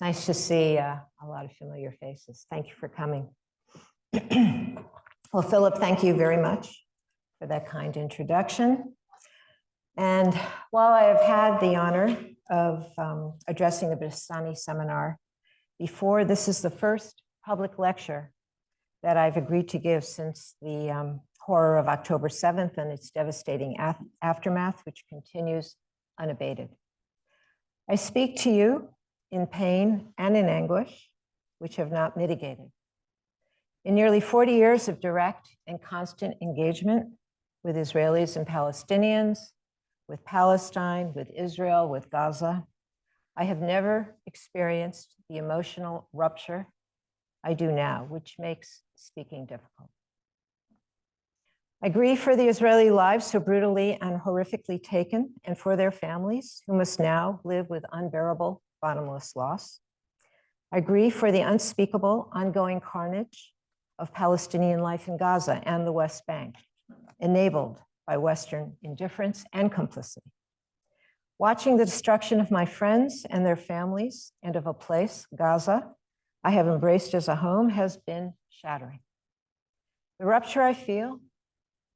Nice to see a lot of familiar faces. Thank you for coming. Well, Philip, thank you very much for that kind introduction. And while I have had the honor of addressing the Bustani seminar before, this is the first public lecture that I've agreed to give since the horror of October 7th and its devastating aftermath, which continues unabated. I speak to you in pain and in anguish, which have not mitigated. In nearly 40 years of direct and constant engagement with Israelis and Palestinians, with Palestine, with Israel, with Gaza, I have never experienced the emotional rupture I do now, which makes speaking difficult. I grieve for the Israeli lives so brutally and horrifically taken, and for their families who must now live with unbearable, bottomless loss. I grieve for the unspeakable, ongoing carnage of Palestinian life in Gaza and the West Bank, enabled by Western indifference and complicity. Watching the destruction of my friends and their families and of a place, Gaza, I have embraced as a home has been shattering. The rupture I feel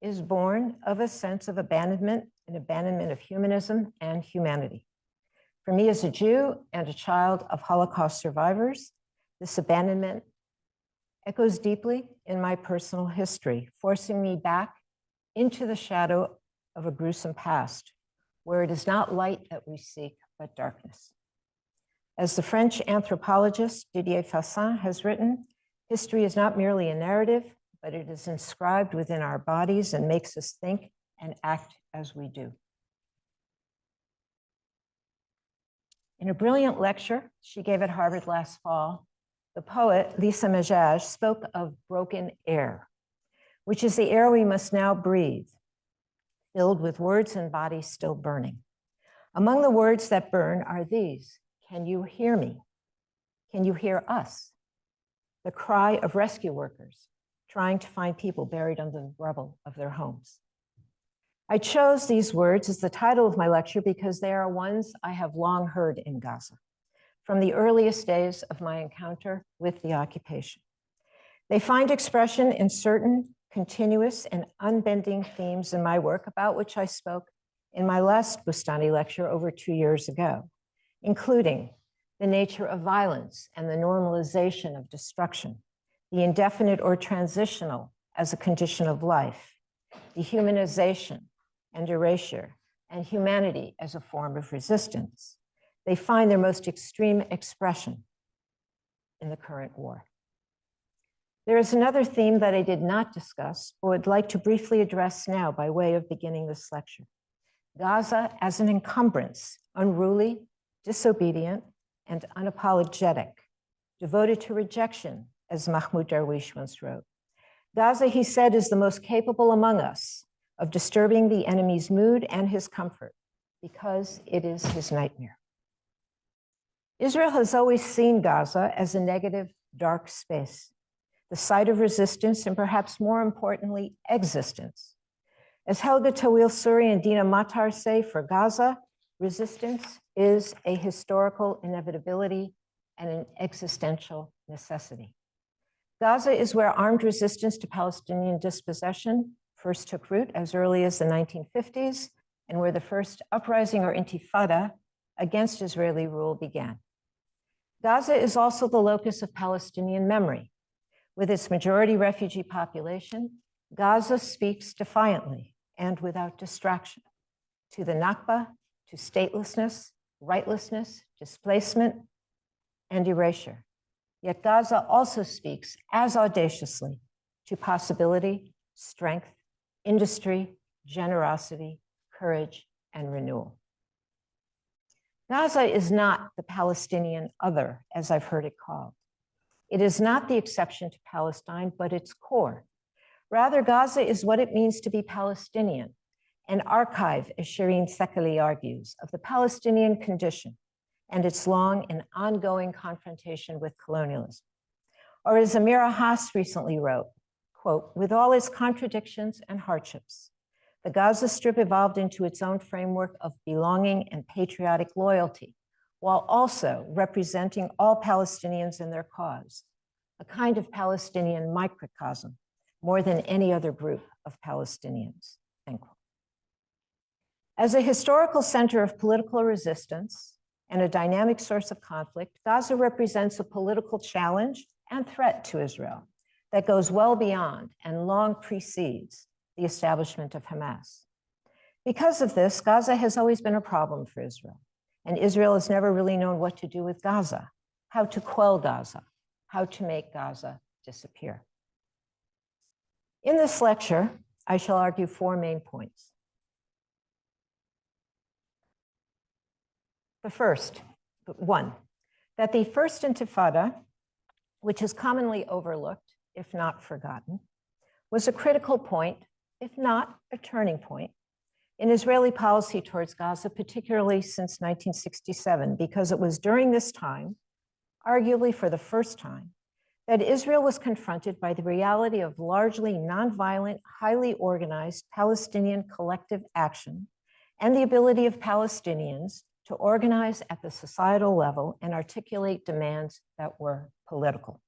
is born of a sense of abandonment, an abandonment of humanism and humanity. For me as a Jew and a child of Holocaust survivors, this abandonment echoes deeply in my personal history, forcing me back into the shadow of a gruesome past, where it is not light that we seek, but darkness. As the French anthropologist Didier Fassin has written, history is not merely a narrative, but it is inscribed within our bodies and makes us think and act as we do. In a brilliant lecture she gave at Harvard last fall, the poet Lisa Majaj spoke of broken air, which is the air we must now breathe, filled with words and bodies still burning. Among the words that burn are these: can you hear me? Can you hear us? The cry of rescue workers trying to find people buried under the rubble of their homes. I chose these words as the title of my lecture because they are ones I have long heard in Gaza, from the earliest days of my encounter with the occupation. They find expression in certain continuous and unbending themes in my work, about which I spoke in my last Bustani lecture over 2 years ago, including the nature of violence and the normalization of destruction, the indefinite or transitional as a condition of life, dehumanization and erasure, and humanity as a form of resistance. They find their most extreme expression in the current war. There is another theme that I did not discuss, but would like to briefly address now by way of beginning this lecture. Gaza as an encumbrance, unruly, disobedient, and unapologetic, devoted to rejection, as Mahmoud Darwish once wrote. Gaza, he said, is the most capable among us of disturbing the enemy's mood and his comfort, because it is his nightmare. Israel has always seen Gaza as a negative, dark space, the site of resistance, and perhaps more importantly, existence. As Helga Tawil Suri and Dina Matar say, for Gaza, resistance is a historical inevitability and an existential necessity. Gaza is where armed resistance to Palestinian dispossession first took root as early as the 1950s, and where the first uprising or intifada against Israeli rule began. Gaza is also the locus of Palestinian memory. With its majority refugee population, Gaza speaks defiantly and without distraction to the Nakba, to statelessness, rightlessness, displacement, and erasure. Yet Gaza also speaks as audaciously to possibility, strength, industry, generosity, courage, and renewal. Gaza is not the Palestinian other, as I've heard it called. It is not the exception to Palestine, but its core. Rather, Gaza is what it means to be Palestinian, an archive, as Shireen Sekeli argues, of the Palestinian condition and its long and ongoing confrontation with colonialism. Or as Amira Haas recently wrote, quote, with all its contradictions and hardships, the Gaza Strip evolved into its own framework of belonging and patriotic loyalty, while also representing all Palestinians in their cause, a kind of Palestinian microcosm, more than any other group of Palestinians, end quote. As a historical center of political resistance and a dynamic source of conflict, Gaza represents a political challenge and threat to Israel that goes well beyond and long precedes the establishment of Hamas. Because of this, Gaza has always been a problem for Israel, and Israel has never really known what to do with Gaza, how to quell Gaza, how to make Gaza disappear. In this lecture, I shall argue 4 main points. The first, 1, that the First Intifada, which is commonly overlooked, if not forgotten, was a critical point, if not a turning point, in Israeli policy towards Gaza, particularly since 1967, because it was during this time, arguably for the first time, that Israel was confronted by the reality of largely nonviolent, highly organized Palestinian collective action and the ability of Palestinians to organize at the societal level and articulate demands that were political.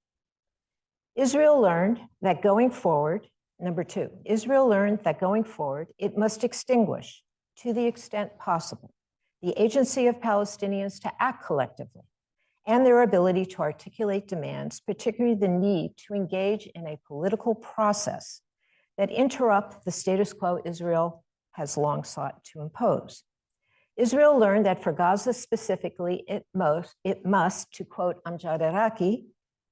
Israel learned that going forward, number 2, Israel learned that going forward, it must extinguish, to the extent possible, the agency of Palestinians to act collectively and their ability to articulate demands, particularly the need to engage in a political process that interrupt the status quo Israel has long sought to impose. Israel learned that for Gaza specifically, it must, to quote Amjad Iraqi,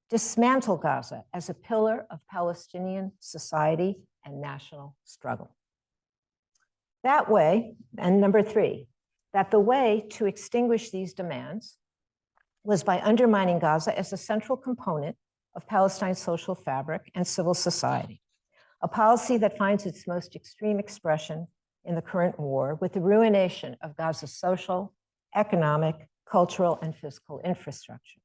dismantle Gaza as a pillar of Palestinian society and national struggle. That way, and number 3, that the way to extinguish these demands was by undermining Gaza as a central component of Palestine's social fabric and civil society, a policy that finds its most extreme expression in the current war with the ruination of Gaza's social, economic, cultural, and physical infrastructure.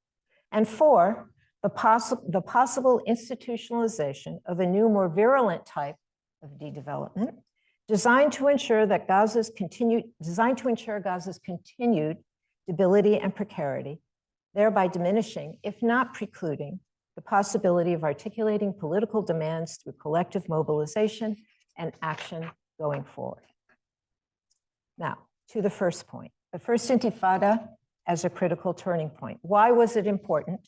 And 4, the possible institutionalization of a new, more virulent type of de-development designed to ensure Gaza's continued debility and precarity, thereby diminishing, if not precluding, the possibility of articulating political demands through collective mobilization and action going forward. Now, to the first point, the First Intifada as a critical turning point. Why was it important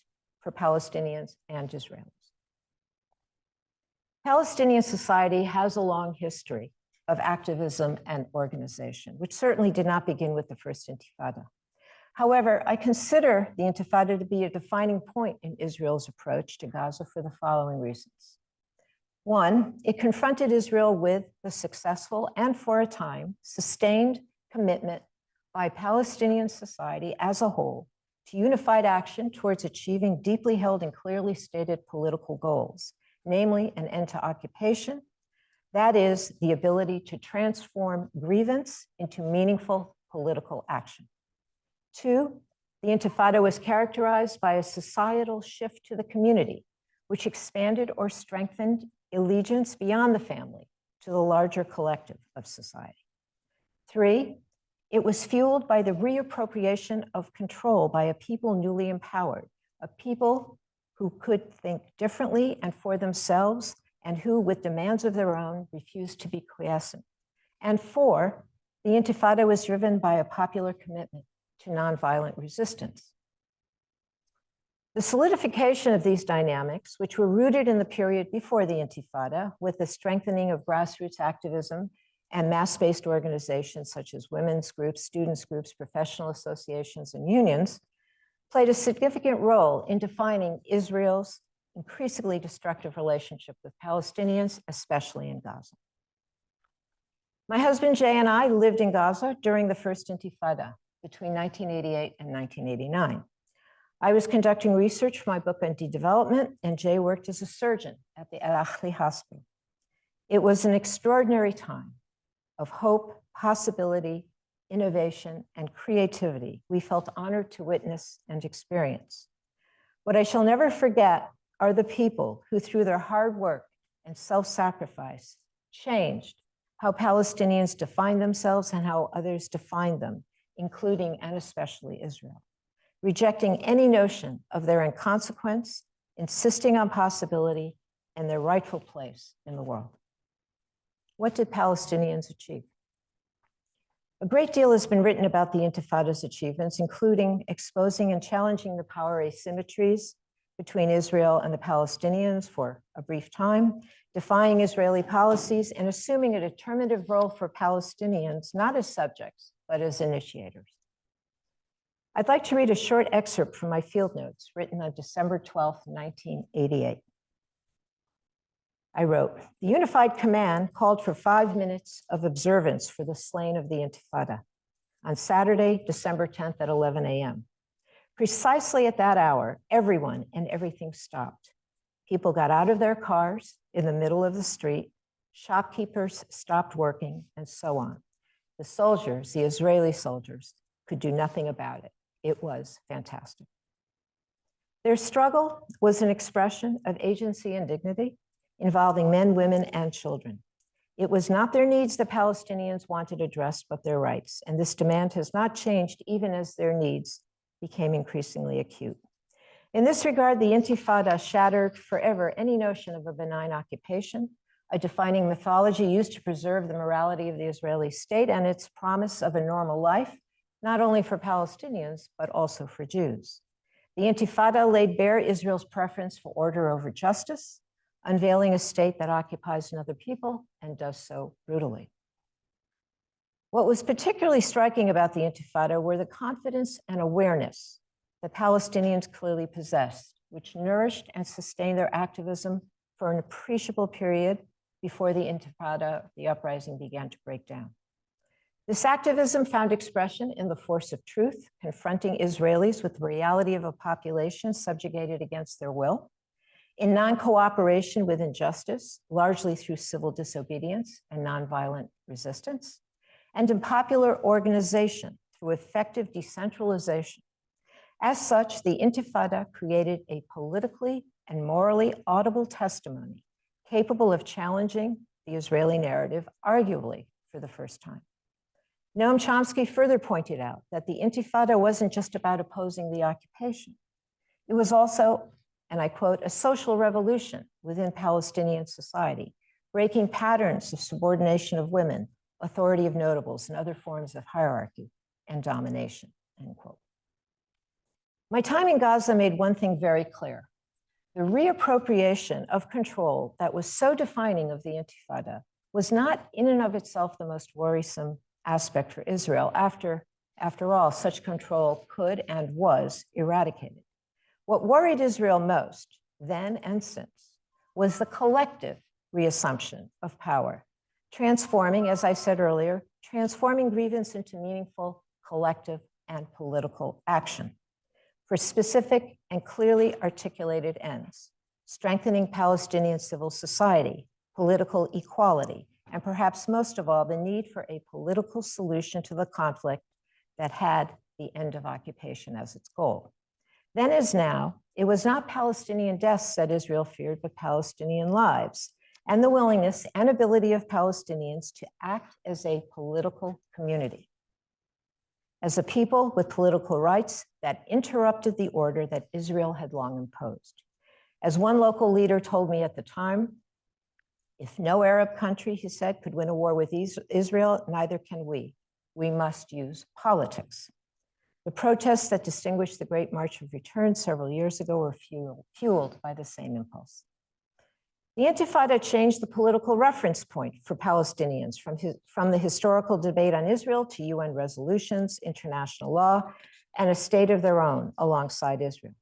for Palestinians and Israelis? Palestinian society has a long history of activism and organization, which certainly did not begin with the First Intifada. However, I consider the Intifada to be a defining point in Israel's approach to Gaza for the following reasons. 1, it confronted Israel with the successful and, for a time, sustained commitment by Palestinian society as a whole to unified action towards achieving deeply held and clearly stated political goals, namely an end to occupation, that is, the ability to transform grievance into meaningful political action. 2, the Intifada was characterized by a societal shift to the community, which expanded or strengthened allegiance beyond the family to the larger collective of society. 3, it was fueled by the reappropriation of control by a people newly empowered, a people who could think differently and for themselves, and who, with demands of their own, refused to be quiescent. And 4, the Intifada was driven by a popular commitment to nonviolent resistance. The solidification of these dynamics, which were rooted in the period before the Intifada, with the strengthening of grassroots activism and mass-based organizations such as women's groups, students' groups, professional associations, and unions, played a significant role in defining Israel's increasingly destructive relationship with Palestinians, especially in Gaza. My husband Jay and I lived in Gaza during the First Intifada between 1988 and 1989. I was conducting research for my book on de-development, and Jay worked as a surgeon at the Al Ahli Hospital. It was an extraordinary time of hope, possibility, innovation, and creativity we felt honored to witness and experience. What I shall never forget are the people who, through their hard work and self-sacrifice, changed how Palestinians define themselves and how others define them, including and especially Israel. rejecting any notion of their inconsequence, insisting on possibility and their rightful place in the world. What did Palestinians achieve? A great deal has been written about the Intifada's achievements, including exposing and challenging the power asymmetries between Israel and the Palestinians for a brief time, defying Israeli policies, and assuming a determinative role for Palestinians, not as subjects, but as initiators. I'd like to read a short excerpt from my field notes written on December 12, 1988. I wrote, the Unified Command called for 5 minutes of observance for the slain of the Intifada on Saturday, December 10th at 11 a.m. Precisely at that hour, everyone and everything stopped. People got out of their cars in the middle of the street, shopkeepers stopped working, and so on. The soldiers, the Israeli soldiers, could do nothing about it. It was fantastic. Their struggle was an expression of agency and dignity, involving men, women, and children. It was not their needs the Palestinians wanted addressed, but their rights. And this demand has not changed even as their needs became increasingly acute. In this regard, the Intifada shattered forever any notion of a benign occupation, a defining mythology used to preserve the morality of the Israeli state and its promise of a normal life, not only for Palestinians, but also for Jews. The Intifada laid bare Israel's preference for order over justice, unveiling a state that occupies another people and does so brutally. What was particularly striking about the Intifada were the confidence and awareness that Palestinians clearly possessed, which nourished and sustained their activism for an appreciable period before the Intifada, the uprising, began to break down. This activism found expression in the force of truth, confronting Israelis with the reality of a population subjugated against their will, in non-cooperation with injustice, largely through civil disobedience and nonviolent resistance, and in popular organization through effective decentralization. As such, the Intifada created a politically and morally audible testimony capable of challenging the Israeli narrative, arguably for the first time. Noam Chomsky further pointed out that the Intifada wasn't just about opposing the occupation. It was also, and I quote, a social revolution within Palestinian society, breaking patterns of subordination of women, authority of notables, and other forms of hierarchy and domination, end quote. My time in Gaza made one thing very clear. The reappropriation of control that was so defining of the Intifada was not in and of itself the most worrisome aspect for Israel. After all, such control could and was eradicated. What worried Israel most, then and since, was the collective reassumption of power, transforming, as I said earlier, transforming grievance into meaningful collective and political action for specific and clearly articulated ends, strengthening Palestinian civil society, political equality, and perhaps most of all, the need for a political solution to the conflict that had the end of occupation as its goal. Then as now, it was not Palestinian deaths that Israel feared, but Palestinian lives, and the willingness and ability of Palestinians to act as a political community, as a people with political rights that interrupted the order that Israel had long imposed. As one local leader told me at the time, if no Arab country, he said, could win a war with Israel, neither can we. We must use politics. The protests that distinguished the Great March of Return several years ago were fueled by the same impulse. The Intifada changed the political reference point for Palestinians from the historical debate on Israel to UN resolutions, international law, and a state of their own alongside Israel.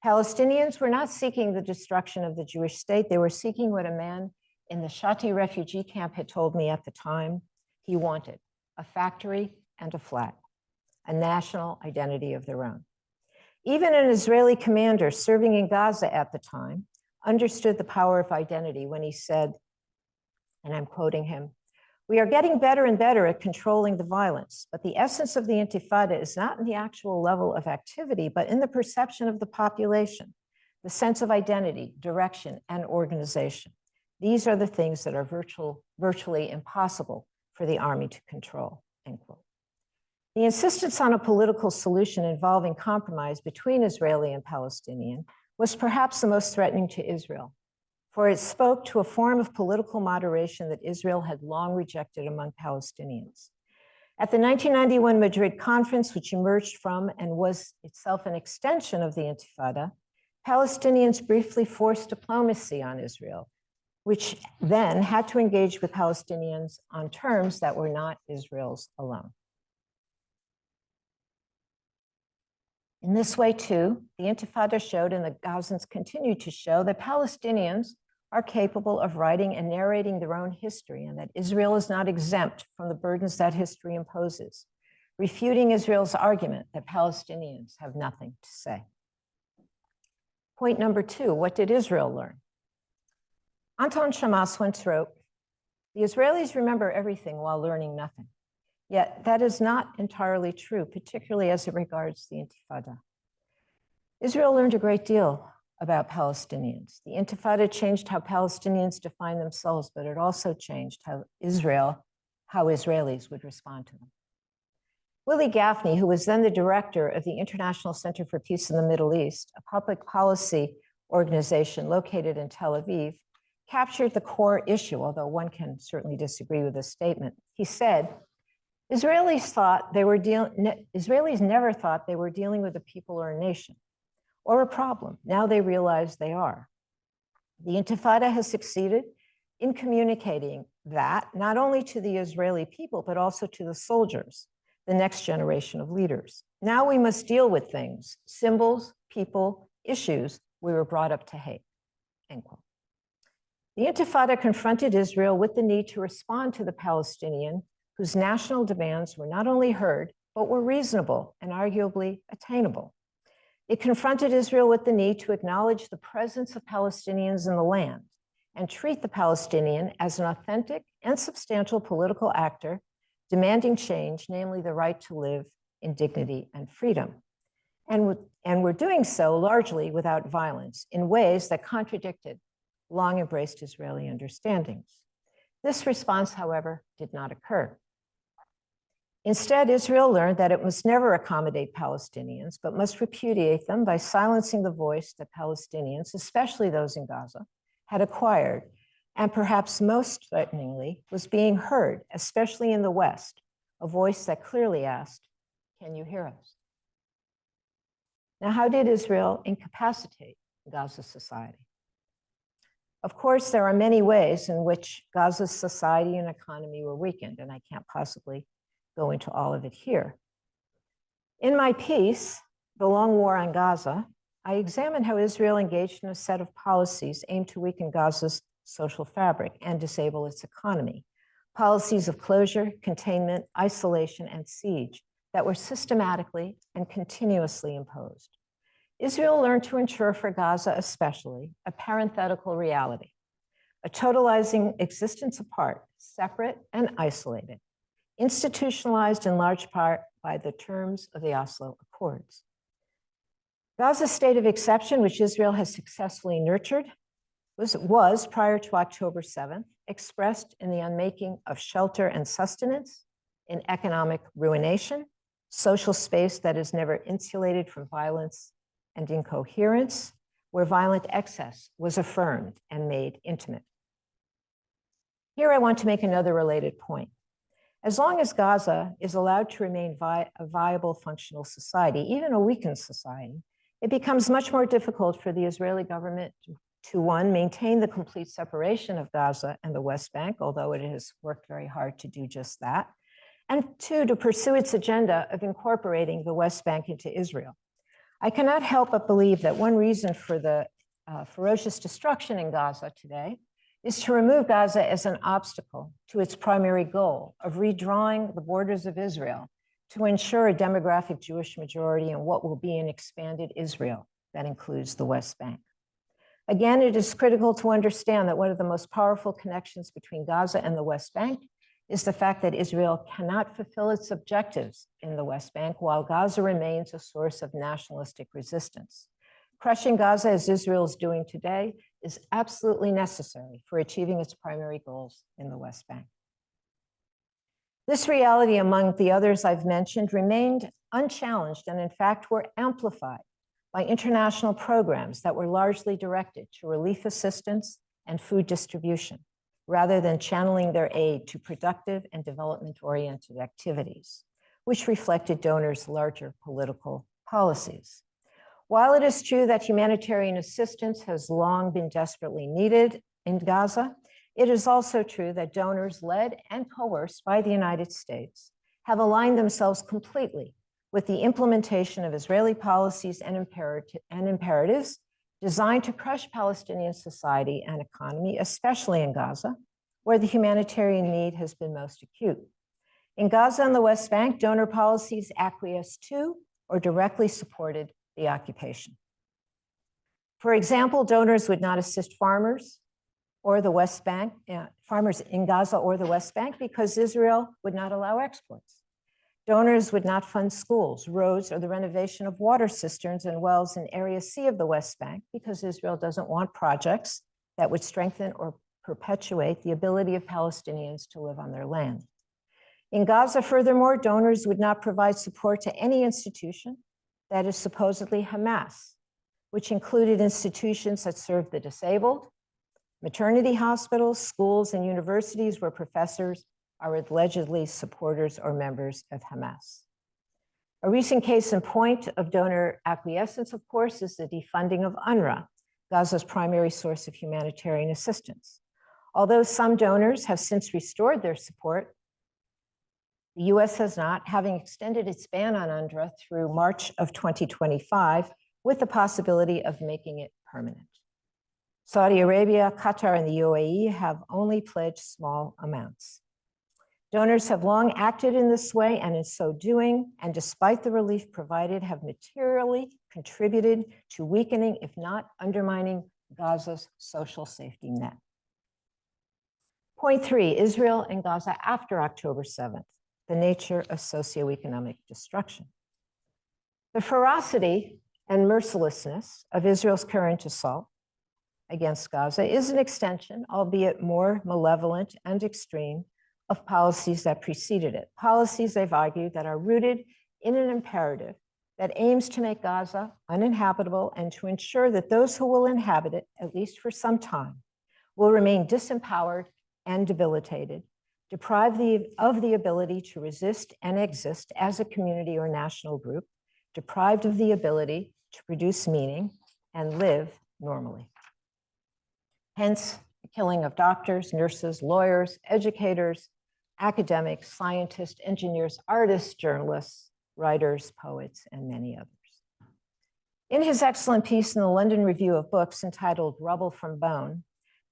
Palestinians were not seeking the destruction of the Jewish state. They were seeking what a man in the Shati refugee camp had told me at the time he wanted: a factory and a flag, a national identity of their own. Even an Israeli commander serving in Gaza at the time understood the power of identity when he said, and I'm quoting him, "We are getting better and better at controlling the violence, but the essence of the Intifada is not in the actual level of activity, but in the perception of the population, the sense of identity, direction, and organization. These are the things that are virtually impossible for the army to control," end quote. The insistence on a political solution involving compromise between Israeli and Palestinian was perhaps the most threatening to Israel, for it spoke to a form of political moderation that Israel had long rejected among Palestinians. At the 1991 Madrid conference, which emerged from and was itself an extension of the Intifada, Palestinians briefly forced diplomacy on Israel, which then had to engage with Palestinians on terms that were not Israel's alone. In this way, too, the Intifada showed, and the Gazans continue to show, that Palestinians are capable of writing and narrating their own history, and that Israel is not exempt from the burdens that history imposes, refuting Israel's argument that Palestinians have nothing to say. Point number 2, what did Israel learn? Anton Shamas once wrote, "The Israelis remember everything while learning nothing." Yet that is not entirely true, particularly as it regards the Intifada. Israel learned a great deal about Palestinians. The Intifada changed how Palestinians define themselves, but it also changed how Israelis would respond to them. Willie Gaffney, who was then the director of the International Center for Peace in the Middle East, a public policy organization located in Tel Aviv, captured the core issue, although one can certainly disagree with this statement. He said, Israelis never thought they were dealing with a people or a nation or a problem. Now they realize they are. The Intifada has succeeded in communicating that not only to the Israeli people, but also to the soldiers, the next generation of leaders. Now we must deal with things, symbols, people, issues we were brought up to hate, end quote. The Intifada confronted Israel with the need to respond to the Palestinian whose national demands were not only heard, but were reasonable and arguably attainable. It confronted Israel with the need to acknowledge the presence of Palestinians in the land and treat the Palestinian as an authentic and substantial political actor demanding change, namely the right to live in dignity and freedom. And we're doing so largely without violence in ways that contradicted long embraced Israeli understandings. This response, however, did not occur. Instead, Israel learned that it must never accommodate Palestinians, but must repudiate them by silencing the voice that Palestinians, especially those in Gaza, had acquired, and perhaps most threateningly, was being heard, especially in the West, a voice that clearly asked, "Can you hear us?" Now, how did Israel incapacitate Gaza's society? Of course, there are many ways in which Gaza's society and economy were weakened, and I can't possibly go into all of it here. In my piece, The Long War on Gaza, I examine how Israel engaged in a set of policies aimed to weaken Gaza's social fabric and disable its economy. Policies of closure, containment, isolation, and siege that were systematically and continuously imposed. Israel learned to ensure for Gaza especially a parenthetical reality, a totalizing existence apart, separate and isolated, institutionalized in large part by the terms of the Oslo Accords. Gaza's state of exception, which Israel has successfully nurtured, was prior to October 7th, expressed in the unmaking of shelter and sustenance, in economic ruination, social space that is never insulated from violence and incoherence, where violent excess was affirmed and made intimate. Here I want to make another related point. As long as Gaza is allowed to remain a viable, functional society, even a weakened society, it becomes much more difficult for the Israeli government to, one, maintain the complete separation of Gaza and the West Bank, although it has worked very hard to do just that, and two, to pursue its agenda of incorporating the West Bank into Israel. I cannot help but believe that one reason for the ferocious destruction in Gaza today is to remove Gaza as an obstacle to its primary goal of redrawing the borders of Israel to ensure a demographic Jewish majority in what will be an expanded Israel that includes the West Bank. Again, it is critical to understand that one of the most powerful connections between Gaza and the West Bank is the fact that Israel cannot fulfill its objectives in the West Bank while Gaza remains a source of nationalistic resistance. Crushing Gaza, as Israel is doing today, is absolutely necessary for achieving its primary goals in the West Bank. This reality, among the others I've mentioned, remained unchallenged and in fact were amplified by international programs that were largely directed to relief assistance and food distribution, rather than channeling their aid to productive and development-oriented activities, which reflected donors' larger political policies. While it is true that humanitarian assistance has long been desperately needed in Gaza, it is also true that donors led and coerced by the United States have aligned themselves completely with the implementation of Israeli policies and imperatives designed to crush Palestinian society and economy, especially in Gaza, where the humanitarian need has been most acute. In Gaza and the West Bank, donor policies acquiesced to or directly supported the occupation. For example, donors would not assist farmers or the West Bank, farmers in Gaza or the West Bank, because Israel would not allow exports. Donors would not fund schools, roads, or the renovation of water cisterns and wells in Area C of the West Bank, because Israel doesn't want projects that would strengthen or perpetuate the ability of Palestinians to live on their land. In Gaza, furthermore, donors would not provide support to any institution that is supposedly Hamas, which included institutions that serve the disabled, maternity hospitals, schools, and universities where professors are allegedly supporters or members of Hamas. A recent case in point of donor acquiescence, of course, is the defunding of UNRWA, Gaza's primary source of humanitarian assistance. Although some donors have since restored their support, the US has not, having extended its ban on UNRWA through March of 2025, with the possibility of making it permanent. Saudi Arabia, Qatar, and the UAE have only pledged small amounts. Donors have long acted in this way, and in so doing, and despite the relief provided, have materially contributed to weakening, if not undermining, Gaza's social safety net. Point 3, Israel and Gaza after October 7th, the nature of socioeconomic destruction. The ferocity and mercilessness of Israel's current assault against Gaza is an extension, albeit more malevolent and extreme, of policies that preceded it. Policies, they've argued, that are rooted in an imperative that aims to make Gaza uninhabitable and to ensure that those who will inhabit it, at least for some time, will remain disempowered and debilitated, deprived of the ability to resist and exist as a community or national group, deprived of the ability to produce meaning and live normally. Hence, the killing of doctors, nurses, lawyers, educators, academics, scientists, engineers, artists, journalists, writers, poets, and many others. In his excellent piece in the London Review of Books entitled Rubble from Bone,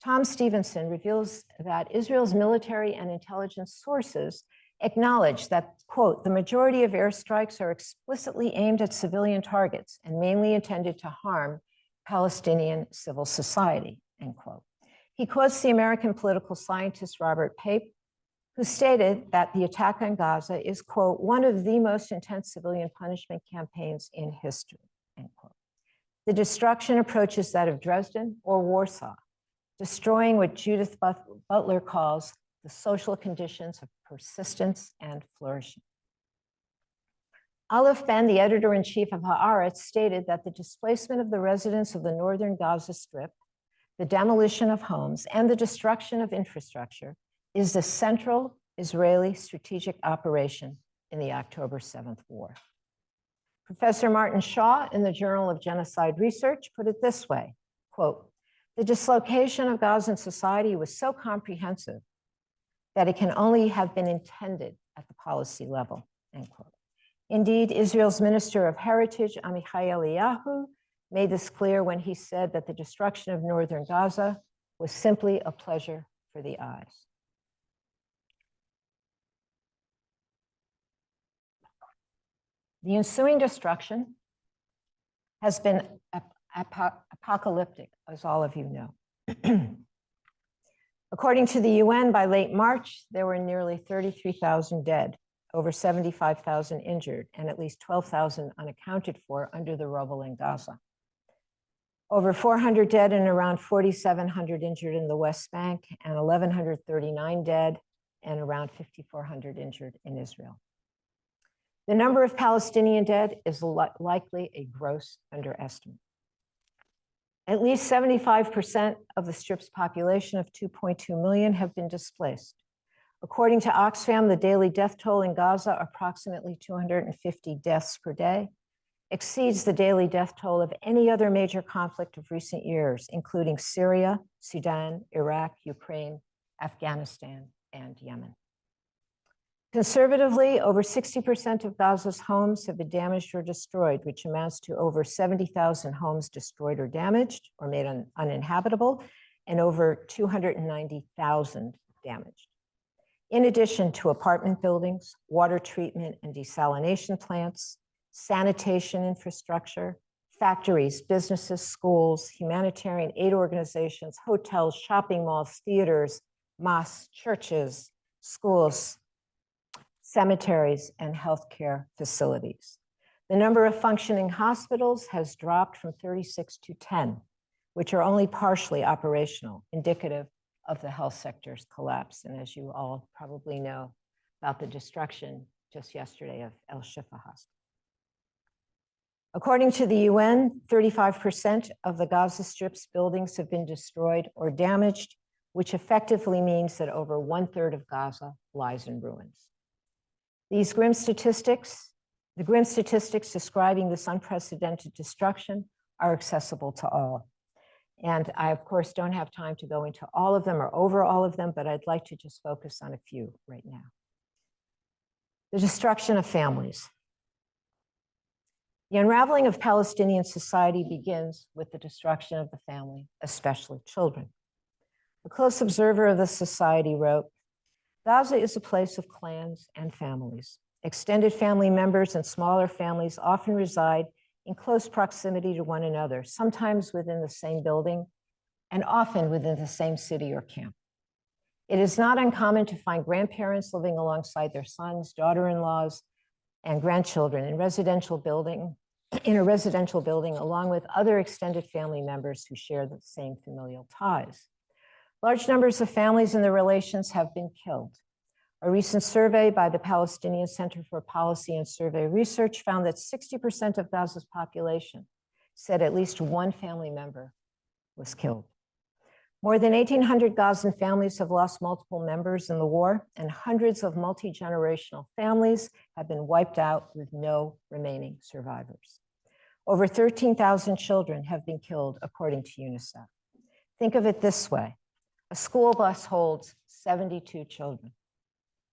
Tom Stevenson reveals that Israel's military and intelligence sources acknowledge that, quote, the majority of airstrikes are explicitly aimed at civilian targets and mainly intended to harm Palestinian civil society, end quote. He quotes the American political scientist Robert Pape, who stated that the attack on Gaza is, quote, one of the most intense civilian punishment campaigns in history, end quote. The destruction approaches that of Dresden or Warsaw, destroying what Judith Butler calls the social conditions of persistence and flourishing. Aleph Ben, the editor-in-chief of Haaretz, stated that the displacement of the residents of the northern Gaza Strip, the demolition of homes, and the destruction of infrastructure is the central Israeli strategic operation in the October 7th war. Professor Martin Shaw in the Journal of Genocide Research put it this way, quote, the dislocation of Gazan society was so comprehensive that it can only have been intended at the policy level, end quote. Indeed, Israel's Minister of Heritage, Amichai Eliyahu, made this clear when he said that the destruction of northern Gaza was simply a pleasure for the eyes. The ensuing destruction has been apocalyptic, as all of you know. According to the UN, by late March, there were nearly 33,000 dead, over 75,000 injured, and at least 12,000 unaccounted for under the rubble in Gaza. Over 400 dead and around 4,700 injured in the West Bank, and 1,139 dead and around 5,400 injured in Israel. The number of Palestinian dead is likely a gross underestimate. At least 75% of the Strip's population of 2.2 million have been displaced. According to Oxfam, the daily death toll in Gaza, approximately 250 deaths per day, exceeds the daily death toll of any other major conflict of recent years, including Syria, Sudan, Iraq, Ukraine, Afghanistan, and Yemen. Conservatively, over 60% of Gaza's homes have been damaged or destroyed, which amounts to over 70,000 homes destroyed or damaged or made uninhabitable, and over 290,000 damaged. In addition to apartment buildings, water treatment and desalination plants, sanitation infrastructure, factories, businesses, schools, humanitarian aid organizations, hotels, shopping malls, theaters, mosques, churches, schools, cemeteries, and healthcare facilities. The number of functioning hospitals has dropped from 36 to 10, which are only partially operational, indicative of the health sector's collapse. And as you all probably know about the destruction just yesterday of El Shifa Hospital. According to the UN, 35% of the Gaza Strip's buildings have been destroyed or damaged, which effectively means that over 1/3 of Gaza lies in ruins. The grim statistics describing this unprecedented destruction are accessible to all. And I, of course, don't have time to go into all of them or over all of them, but I'd like to just focus on a few right now. The destruction of families. The unraveling of Palestinian society begins with the destruction of the family, especially children. A close observer of the society wrote, "Gaza is a place of clans and families. Extended family members and smaller families often reside in close proximity to one another, sometimes within the same building, and often within the same city or camp. It is not uncommon to find grandparents living alongside their sons, daughter-in-laws, and grandchildren in a residential building, along with other extended family members who share the same familial ties. Large numbers of families and their relations have been killed. A recent survey by the Palestinian Center for Policy and Survey Research found that 60% of Gaza's population said at least one family member was killed. More than 1,800 Gazan families have lost multiple members in the war, and hundreds of multi-generational families have been wiped out with no remaining survivors. Over 13,000 children have been killed, according to UNICEF. Think of it this way. A school bus holds 72 children.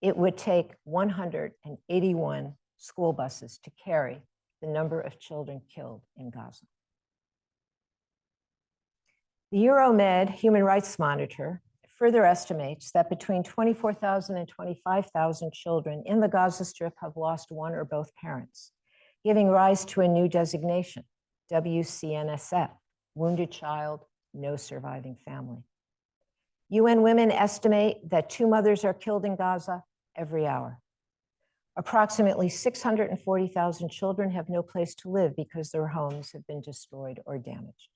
It would take 181 school buses to carry the number of children killed in Gaza. The Euromed Human Rights Monitor further estimates that between 24,000 and 25,000 children in the Gaza Strip have lost one or both parents, giving rise to a new designation, WCNSF, Wounded Child, No Surviving Family. UN Women estimate that 2 mothers are killed in Gaza every hour. Approximately 640,000 children have no place to live because their homes have been destroyed or damaged.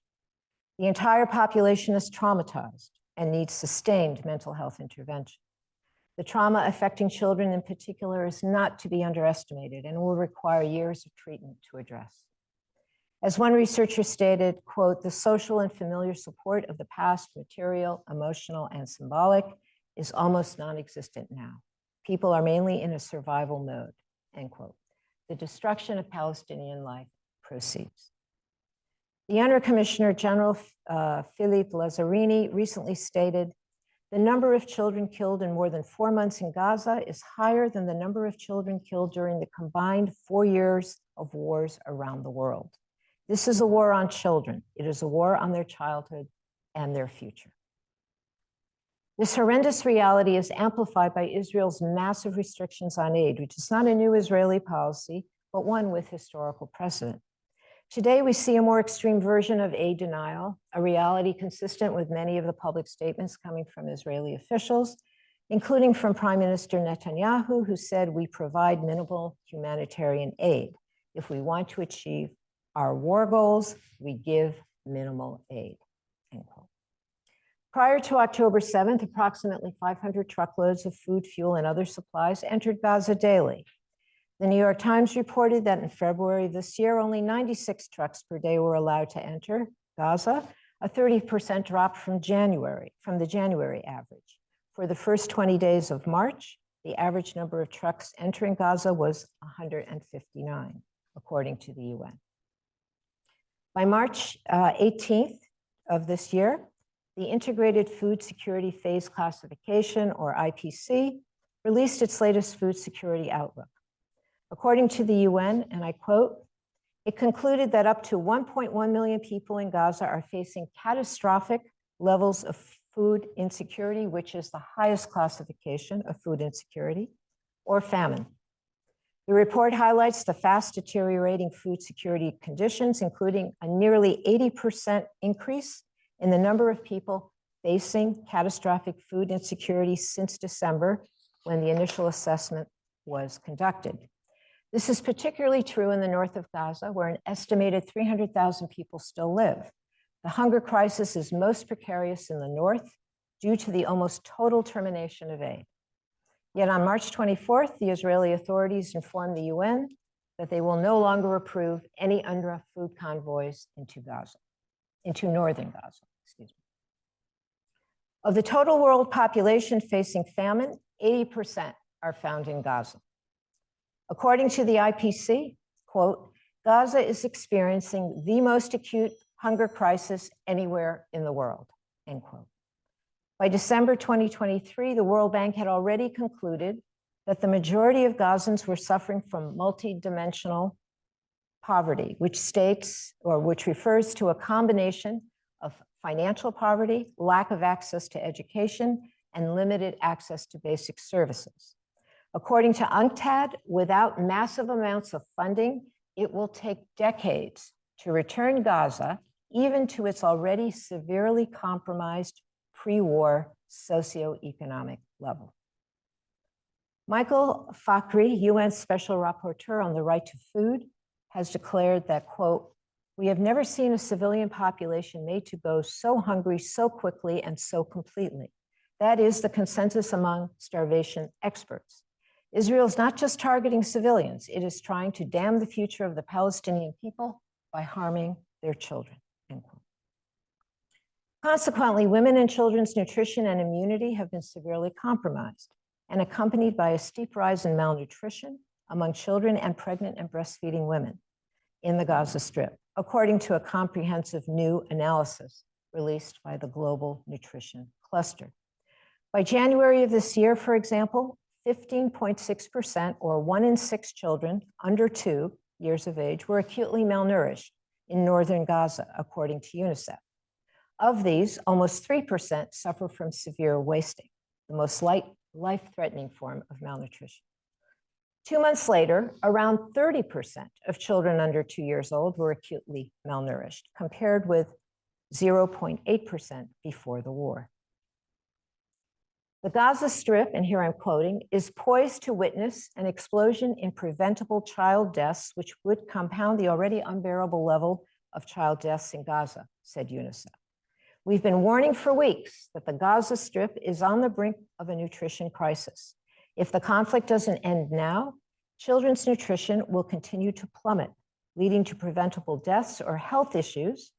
The entire population is traumatized and needs sustained mental health intervention. The trauma affecting children in particular is not to be underestimated and will require years of treatment to address. As one researcher stated, quote, "The social and familiar support of the past, material, emotional, and symbolic, is almost non-existent now. People are mainly in a survival mode," end quote. The destruction of Palestinian life proceeds. The Under Commissioner General Philippe Lazzarini recently stated, "The number of children killed in more than 4 months in Gaza is higher than the number of children killed during the combined 4 years of wars around the world. This is a war on children. It is a war on their childhood and their future." This horrendous reality is amplified by Israel's massive restrictions on aid, which is not a new Israeli policy, but one with historical precedent. Today, we see a more extreme version of aid denial, a reality consistent with many of the public statements coming from Israeli officials, including from Prime Minister Netanyahu, who said, "We provide minimal humanitarian aid. If we want to achieve our war goals, we give minimal aid," end quote. Prior to October 7th, approximately 500 truckloads of food, fuel, and other supplies entered Gaza daily. The New York Times reported that in February of this year, only 96 trucks per day were allowed to enter Gaza, a 30% drop from the January average. For the first 20 days of March, the average number of trucks entering Gaza was 159, according to the UN. By March 18th of this year, the Integrated Food Security Phase Classification, or IPC, released its latest food security outlook. According to the UN, and I quote, it concluded that up to 1.1 million people in Gaza are facing catastrophic levels of food insecurity, which is the highest classification of food insecurity, or famine. The report highlights the fast deteriorating food security conditions, including a nearly 80% increase in the number of people facing catastrophic food insecurity since December, when the initial assessment was conducted. This is particularly true in the north of Gaza, where an estimated 300,000 people still live. The hunger crisis is most precarious in the north due to the almost total termination of aid. Yet on March 24th, the Israeli authorities informed the UN that they will no longer approve any UNRWA food convoys into northern Gaza. Of the total world population facing famine, 80% are found in Gaza. According to the IPC, quote, Gaza is experiencing the most acute hunger crisis anywhere in the world, end quote. By December 2023, the World Bank had already concluded that the majority of Gazans were suffering from multidimensional poverty, which refers to a combination of financial poverty, lack of access to education, and limited access to basic services. According to UNCTAD, without massive amounts of funding, it will take decades to return Gaza even to its already severely compromised pre-war socioeconomic level. Michael Fakhri, UN Special Rapporteur on the Right to Food, has declared that, quote, we have never seen a civilian population made to go so hungry so quickly and so completely. That is the consensus among starvation experts. Israel is not just targeting civilians, it is trying to damn the future of the Palestinian people by harming their children, end quote. Consequently, women and children's nutrition and immunity have been severely compromised and accompanied by a steep rise in malnutrition among children and pregnant and breastfeeding women in the Gaza Strip, according to a comprehensive new analysis released by the Global Nutrition Cluster. By January of this year, for example, 15.6%, or 1 in 6 children under 2 years of age, were acutely malnourished in northern Gaza, according to UNICEF. Of these, almost 3% suffer from severe wasting, the most life-threatening form of malnutrition. 2 months later, around 30% of children under 2 years old were acutely malnourished, compared with 0.8% before the war. The Gaza Strip, and here I'm quoting, is poised to witness an explosion in preventable child deaths, which would compound the already unbearable level of child deaths in Gaza, said UNICEF. We've been warning for weeks that the Gaza Strip is on the brink of a nutrition crisis. If the conflict doesn't end now, children's nutrition will continue to plummet, leading to preventable deaths or health issues,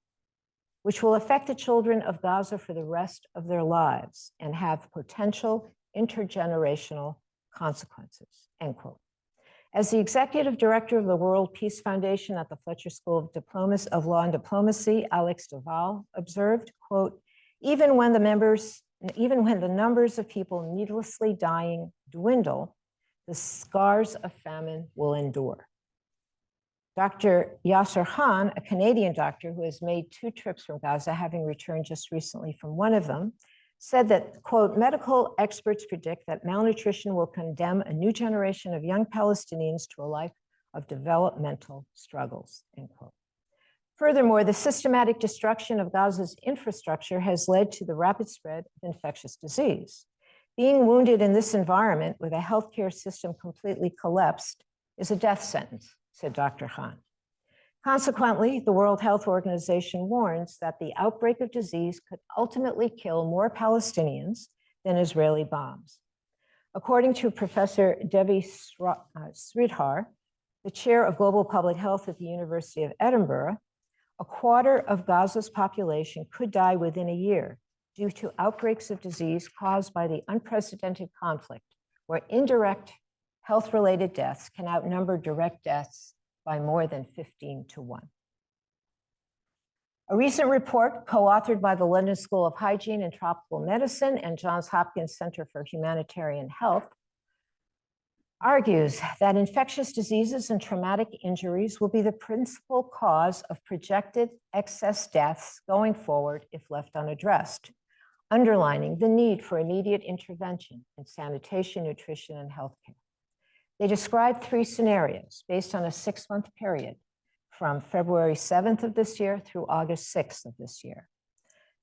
which will affect the children of Gaza for the rest of their lives and have potential intergenerational consequences, end quote. As the executive director of the World Peace Foundation at the Fletcher School of Law and Diplomacy, Alex Duval, observed, quote, even when the numbers of people needlessly dying dwindle, the scars of famine will endure. Dr. Yasser Khan, a Canadian doctor who has made 2 trips from Gaza, having returned just recently from one of them, said that, quote, medical experts predict that malnutrition will condemn a new generation of young Palestinians to a life of developmental struggles, end quote. Furthermore, the systematic destruction of Gaza's infrastructure has led to the rapid spread of infectious disease. Being wounded in this environment with a healthcare system completely collapsed is a death sentence, said Dr. Khan. Consequently, the World Health Organization warns that the outbreak of disease could ultimately kill more Palestinians than Israeli bombs. According to Professor Devi Sridhar, the chair of global public health at the University of Edinburgh, a quarter of Gaza's population could die within a year due to outbreaks of disease caused by the unprecedented conflict, where indirect health-related deaths can outnumber direct deaths by more than 15 to 1. A recent report co-authored by the London School of Hygiene and Tropical Medicine and Johns Hopkins Center for Humanitarian Health argues that infectious diseases and traumatic injuries will be the principal cause of projected excess deaths going forward if left unaddressed, underlining the need for immediate intervention in sanitation, nutrition, and healthcare. They describe 3 scenarios based on a 6-month period from February 7th of this year through August 6th of this year.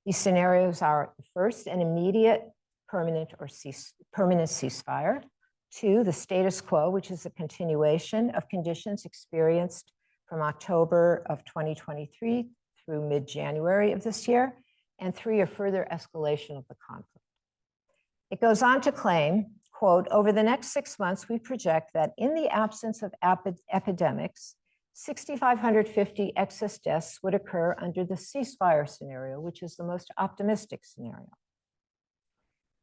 These scenarios are, first, an immediate permanent ceasefire; 2, the status quo, which is a continuation of conditions experienced from October of 2023 through mid-January of this year; and 3, a further escalation of the conflict. It goes on to claim, quote, over the next 6 months, we project that in the absence of epidemics, 6,550 excess deaths would occur under the ceasefire scenario, which is the most optimistic scenario.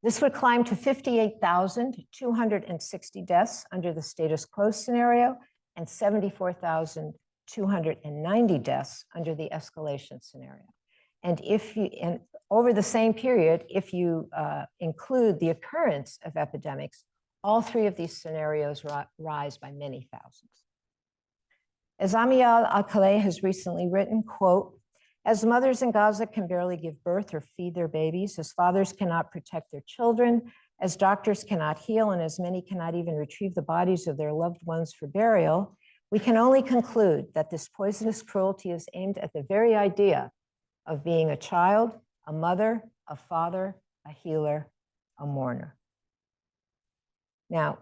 This would climb to 58,260 deaths under the status quo scenario and 74,290 deaths under the escalation scenario. And over the same period, if you include the occurrence of epidemics, all 3 of these scenarios rise by many thousands. As Emile Bustani has recently written, quote, as mothers in Gaza can barely give birth or feed their babies, as fathers cannot protect their children, as doctors cannot heal, and as many cannot even retrieve the bodies of their loved ones for burial, we can only conclude that this poisonous cruelty is aimed at the very idea of being a child, a mother, a father, a healer, a mourner. Now,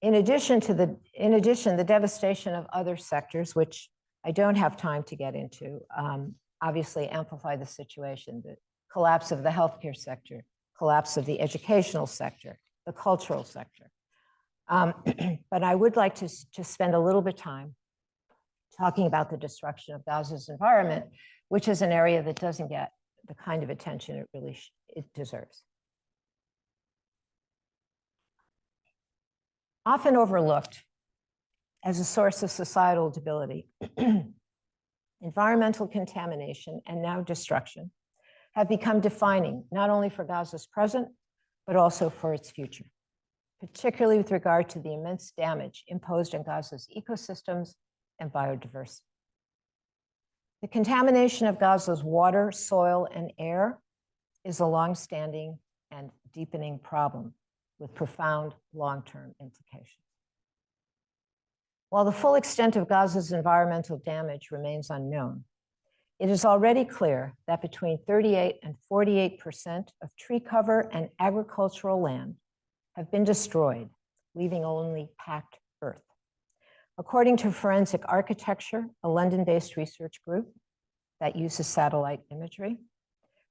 in addition, the devastation of other sectors, which I don't have time to get into, obviously amplify the situation, the collapse of the healthcare sector, collapse of the educational sector, the cultural sector. But I would like to spend a little bit of time talking about the destruction of Gaza's environment, which is an area that doesn't get the kind of attention it deserves. Often overlooked as a source of societal debility, environmental contamination and now destruction have become defining not only for Gaza's present, but also for its future, particularly with regard to the immense damage imposed on Gaza's ecosystems and biodiversity. The contamination of Gaza's water, soil, and air is a longstanding and deepening problem with profound long-term implications. While the full extent of Gaza's environmental damage remains unknown, it is already clear that between 38% and 48% of tree cover and agricultural land have been destroyed, leaving only packed earth. According to Forensic Architecture, a London-based research group that uses satellite imagery,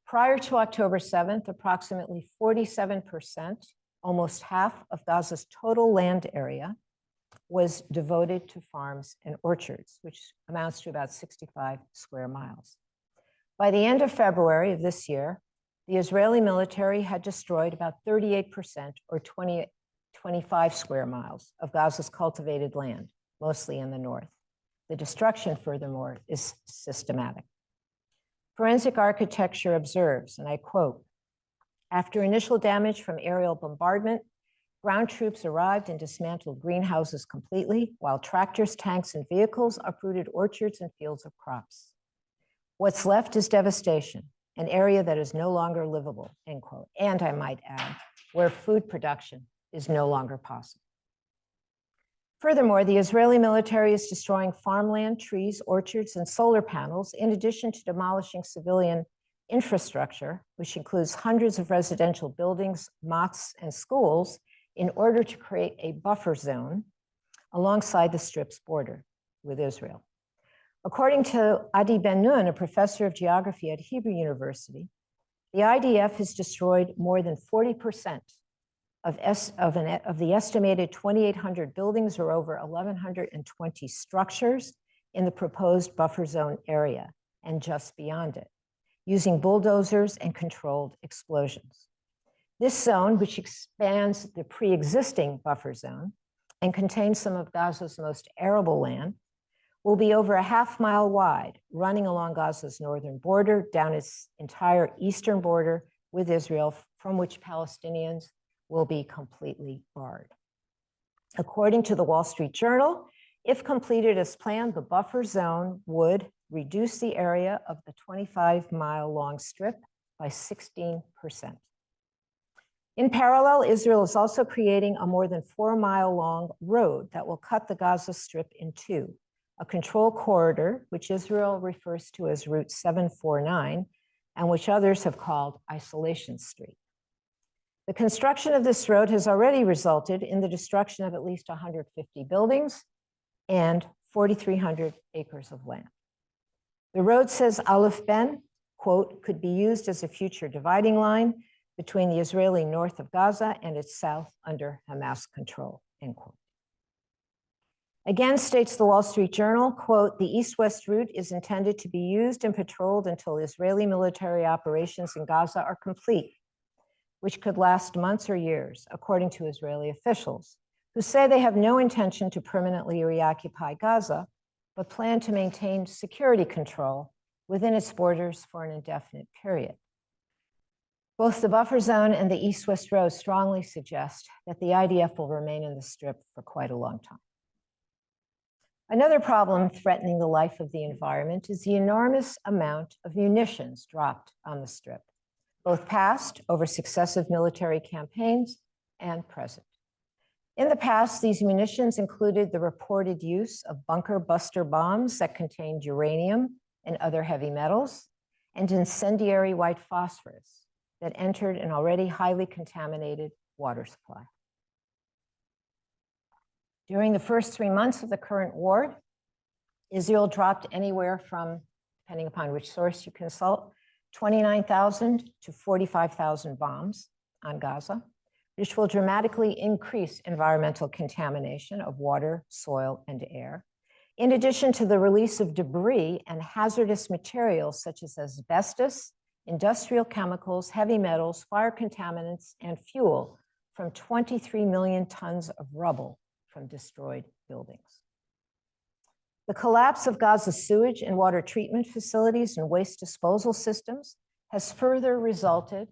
prior to October 7th, approximately 47%, almost half of Gaza's total land area, was devoted to farms and orchards, which amounts to about 65 square miles. By the end of February of this year, the Israeli military had destroyed about 38%, or 25 square miles, of Gaza's cultivated land, mostly in the north. The destruction, furthermore, is systematic. Forensic Architecture observes, and I quote, after initial damage from aerial bombardment, ground troops arrived and dismantled greenhouses completely, while tractors, tanks, and vehicles uprooted orchards and fields of crops. What's left is devastation, an area that is no longer livable, end quote. And I might add, where food production is no longer possible. Furthermore, the Israeli military is destroying farmland, trees, orchards, and solar panels, in addition to demolishing civilian infrastructure, which includes hundreds of residential buildings, mosques, and schools, in order to create a buffer zone alongside the Strip's border with Israel. According to Adi Ben-Nun, a professor of geography at Hebrew University, the IDF has destroyed more than 40% of the estimated 2,800 buildings or over 1,120 structures in the proposed buffer zone area and just beyond it, using bulldozers and controlled explosions. This zone, which expands the pre-existing buffer zone and contains some of Gaza's most arable land, will be over a half-mile wide, running along Gaza's northern border, down its entire eastern border with Israel, from which Palestinians will be completely barred. According to the Wall Street Journal, if completed as planned, the buffer zone would reduce the area of the 25-mile-long strip by 16%. In parallel, Israel is also creating a more than 4-mile-long road that will cut the Gaza Strip in two, a control corridor, which Israel refers to as Route 749, and which others have called Isolation Street. The construction of this road has already resulted in the destruction of at least 150 buildings and 4,300 acres of land. The road, says Aleph Ben, quote, could be used as a future dividing line between the Israeli north of Gaza and its south under Hamas control, end quote. Again, states the Wall Street Journal, quote, the east-west route is intended to be used and patrolled until Israeli military operations in Gaza are complete, which could last months or years, according to Israeli officials, who say they have no intention to permanently reoccupy Gaza, but plan to maintain security control within its borders for an indefinite period. Both the buffer zone and the east-west road strongly suggest that the IDF will remain in the Strip for quite a long time. Another problem threatening the life of the environment is the enormous amount of munitions dropped on the Strip, both past over successive military campaigns and present. In the past, these munitions included the reported use of bunker buster bombs that contained uranium and other heavy metals, and incendiary white phosphorus that entered an already highly contaminated water supply. During the first 3 months of the current war, Israel dropped anywhere from, depending upon which source you consult, 29,000 to 45,000 bombs on Gaza, which will dramatically increase environmental contamination of water, soil, and air, in addition to the release of debris and hazardous materials such as asbestos, industrial chemicals, heavy metals, fire contaminants, and fuel from 23 million tons of rubble from destroyed buildings. The collapse of Gaza's sewage and water treatment facilities and waste disposal systems has further resulted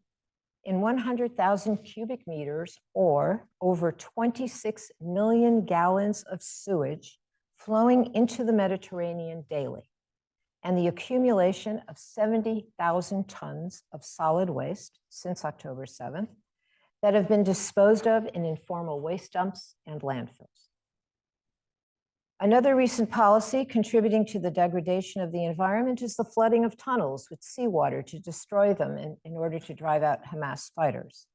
in 100,000 cubic meters, or over 26 million gallons of sewage flowing into the Mediterranean daily, and the accumulation of 70,000 tons of solid waste since October 7th that have been disposed of in informal waste dumps and landfills. Another recent policy contributing to the degradation of the environment is the flooding of tunnels with seawater to destroy them in order to drive out Hamas fighters.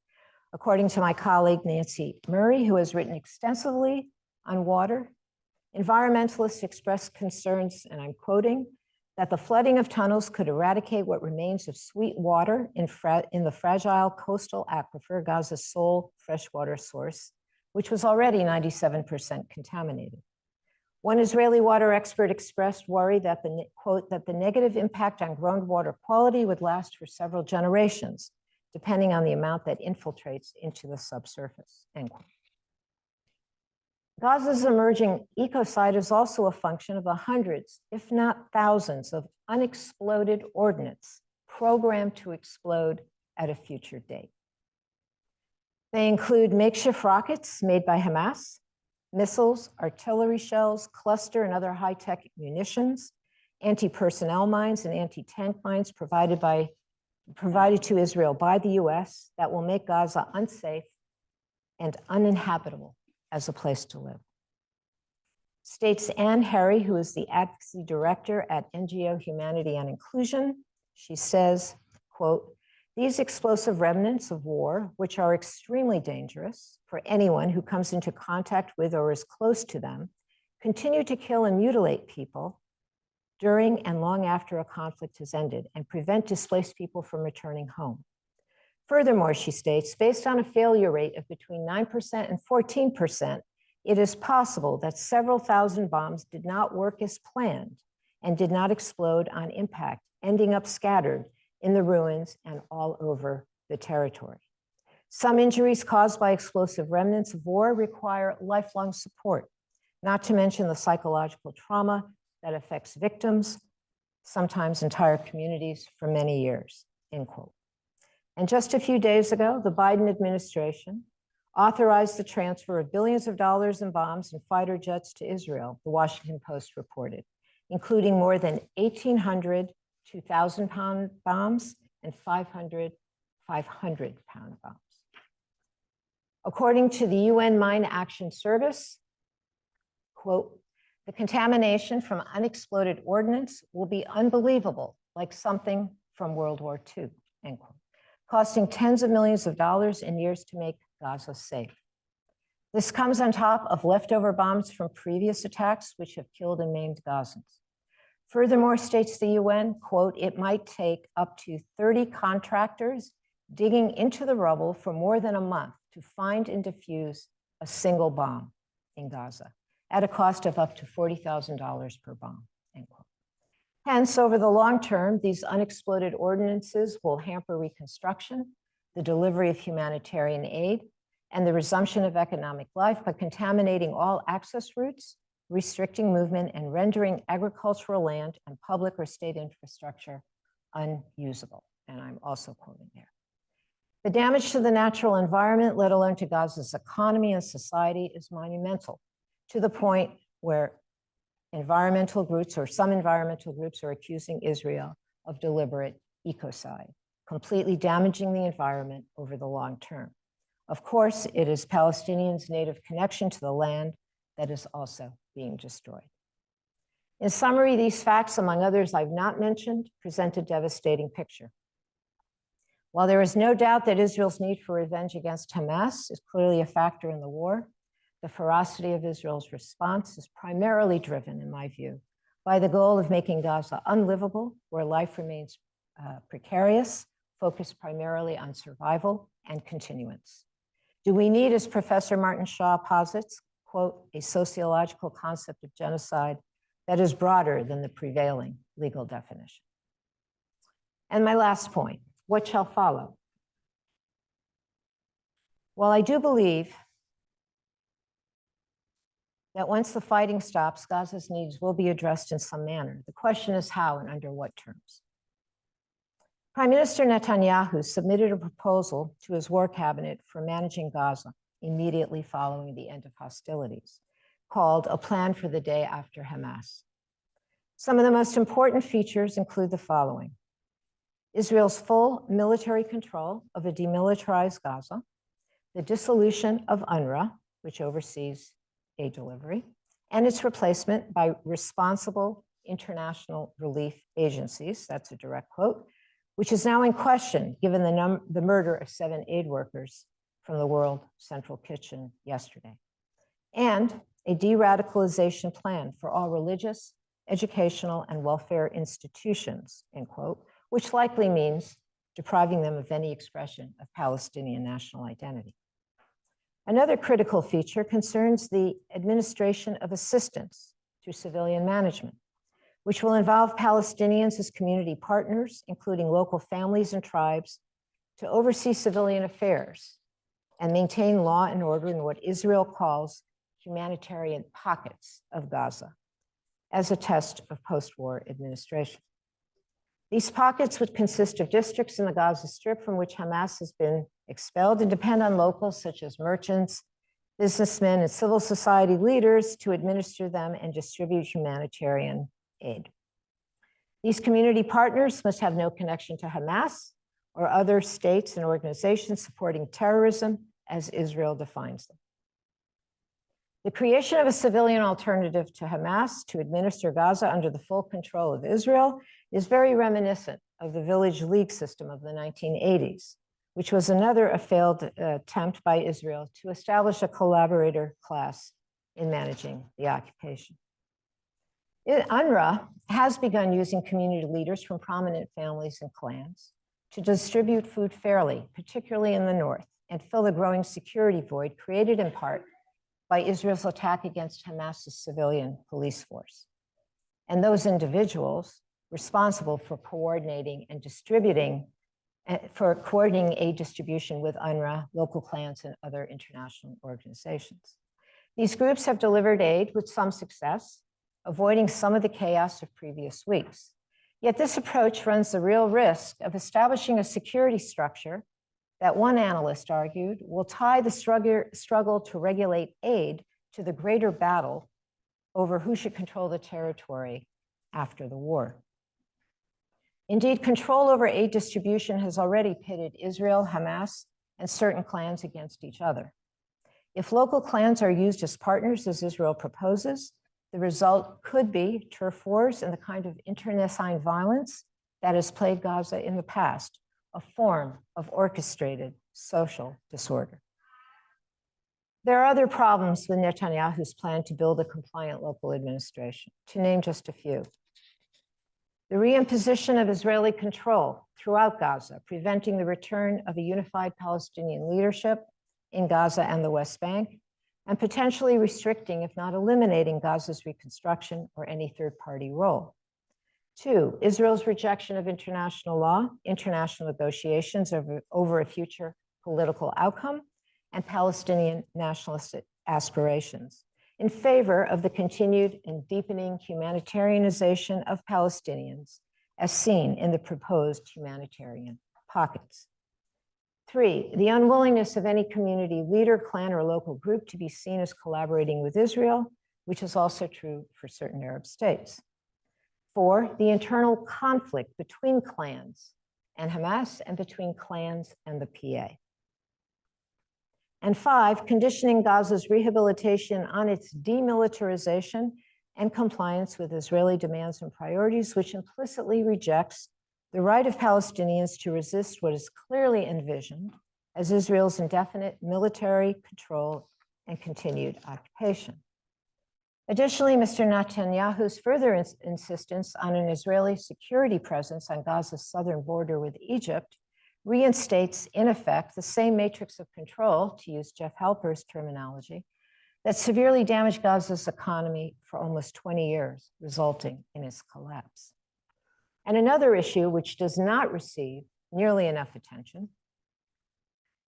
According to my colleague Nancy Murray, who has written extensively on water, environmentalists express concerns, and I'm quoting, that the flooding of tunnels could eradicate what remains of sweet water in the fragile coastal aquifer, Gaza's sole freshwater source, which was already 97% contaminated. One Israeli water expert expressed worry that quote, that the negative impact on groundwater quality would last for several generations, depending on the amount that infiltrates into the subsurface, end quote. Gaza's emerging ecocide is also a function of the hundreds, if not thousands, of unexploded ordnance programmed to explode at a future date. They include makeshift rockets made by Hamas, missiles, artillery shells, cluster and other high-tech munitions, anti-personnel mines and anti-tank mines provided to Israel by the US that will make Gaza unsafe and uninhabitable as a place to live. States Anne Harry, who is the advocacy director at NGO Humanity and Inclusion, she says, quote, these explosive remnants of war, which are extremely dangerous for anyone who comes into contact with or is close to them, continue to kill and mutilate people during and long after a conflict has ended and prevent displaced people from returning home. Furthermore, she states, based on a failure rate of between 9% and 14%, it is possible that several thousand bombs did not work as planned and did not explode on impact, ending up scattered in the ruins and all over the territory. Some injuries caused by explosive remnants of war require lifelong support, not to mention the psychological trauma that affects victims, sometimes entire communities, for many years, end quote. And just a few days ago, the Biden administration authorized the transfer of billions of dollars in bombs and fighter jets to Israel, the Washington Post reported, including more than 1,800 2,000-pound bombs and 500 500-pound bombs. According to the UN Mine Action Service, quote, the contamination from unexploded ordnance will be unbelievable, like something from World War II, end quote, costing tens of millions of dollars in years to make Gaza safe. This comes on top of leftover bombs from previous attacks, which have killed and maimed Gazans. Furthermore, states the UN, quote, it might take up to 30 contractors digging into the rubble for more than a month to find and defuse a single bomb in Gaza at a cost of up to $40,000 per bomb, end quote. Hence, over the long term, these unexploded ordinances will hamper reconstruction, the delivery of humanitarian aid, and the resumption of economic life by contaminating all access routes, restricting movement, and rendering agricultural land and public or state infrastructure unusable. And I'm also quoting there. The damage to the natural environment, let alone to Gaza's economy and society, is monumental, to the point where environmental groups or some environmental groups are accusing Israel of deliberate ecocide, completely damaging the environment over the long term. Of course, it is Palestinians' native connection to the land that is also being destroyed. In summary, these facts, among others I've not mentioned, present a devastating picture. While there is no doubt that Israel's need for revenge against Hamas is clearly a factor in the war, the ferocity of Israel's response is primarily driven, in my view, by the goal of making Gaza unlivable, where life remains precarious, focused primarily on survival and continuance. Do we need, as Professor Martin Shaw posits, quote, a sociological concept of genocide that is broader than the prevailing legal definition? And my last point, what shall follow? While I do believe that once the fighting stops, Gaza's needs will be addressed in some manner, the question is how and under what terms. Prime Minister Netanyahu submitted a proposal to his war cabinet for managing Gaza immediately following the end of hostilities, called A Plan for the Day After Hamas. Some of the most important features include the following: Israel's full military control of a demilitarized Gaza, the dissolution of UNRWA, which oversees aid delivery, and its replacement by responsible international relief agencies, that's a direct quote, which is now in question given the murder of 7 aid workers from the World Central Kitchen yesterday, and a de-radicalization plan for all religious, educational, and welfare institutions, end quote, which likely means depriving them of any expression of Palestinian national identity. Another critical feature concerns the administration of assistance through civilian management, which will involve Palestinians as community partners, including local families and tribes, to oversee civilian affairs and maintain law and order in what Israel calls humanitarian pockets of Gaza, as a test of post-war administration. These pockets would consist of districts in the Gaza Strip from which Hamas has been expelled and depend on locals such as merchants, businessmen, and civil society leaders to administer them and distribute humanitarian aid. These community partners must have no connection to Hamas or other states and organizations supporting terrorism as Israel defines them. The creation of a civilian alternative to Hamas to administer Gaza under the full control of Israel is very reminiscent of the Village League system of the 1980s, which was another failed attempt by Israel to establish a collaborator class in managing the occupation. UNRWA has begun using community leaders from prominent families and clans to distribute food fairly, particularly in the north, and fill the growing security void created in part by Israel's attack against Hamas's civilian police force. And those individuals responsible for coordinating and distributing, aid distribution with UNRWA, local clans, and other international organizations. These groups have delivered aid with some success, avoiding some of the chaos of previous weeks. Yet this approach runs the real risk of establishing a security structure that one analyst argued will tie the struggle to regulate aid to the greater battle over who should control the territory after the war. Indeed, control over aid distribution has already pitted Israel, Hamas, and certain clans against each other. If local clans are used as partners, as Israel proposes, the result could be turf wars and the kind of internecine violence that has plagued Gaza in the past, a form of orchestrated social disorder. There are other problems with Netanyahu's plan to build a compliant local administration, to name just a few. The reimposition of Israeli control throughout Gaza, preventing the return of a unified Palestinian leadership in Gaza and the West Bank, and potentially restricting, if not eliminating, Gaza's reconstruction or any third-party role. 2, Israel's rejection of international law, international negotiations over a future political outcome, and Palestinian nationalist aspirations in favor of the continued and deepening humanitarianization of Palestinians as seen in the proposed humanitarian pockets. 3, the unwillingness of any community leader, clan, or local group to be seen as collaborating with Israel, which is also true for certain Arab states. 4, the internal conflict between clans and Hamas and between clans and the PA. And 5, conditioning Gaza's rehabilitation on its demilitarization and compliance with Israeli demands and priorities, which implicitly rejects the right of Palestinians to resist what is clearly envisioned as Israel's indefinite military control and continued occupation. Additionally, Mr. Netanyahu's further insistence on an Israeli security presence on Gaza's southern border with Egypt reinstates, in effect, the same matrix of control, to use Jeff Halper's terminology, that severely damaged Gaza's economy for almost 20 years, resulting in its collapse. And another issue which does not receive nearly enough attention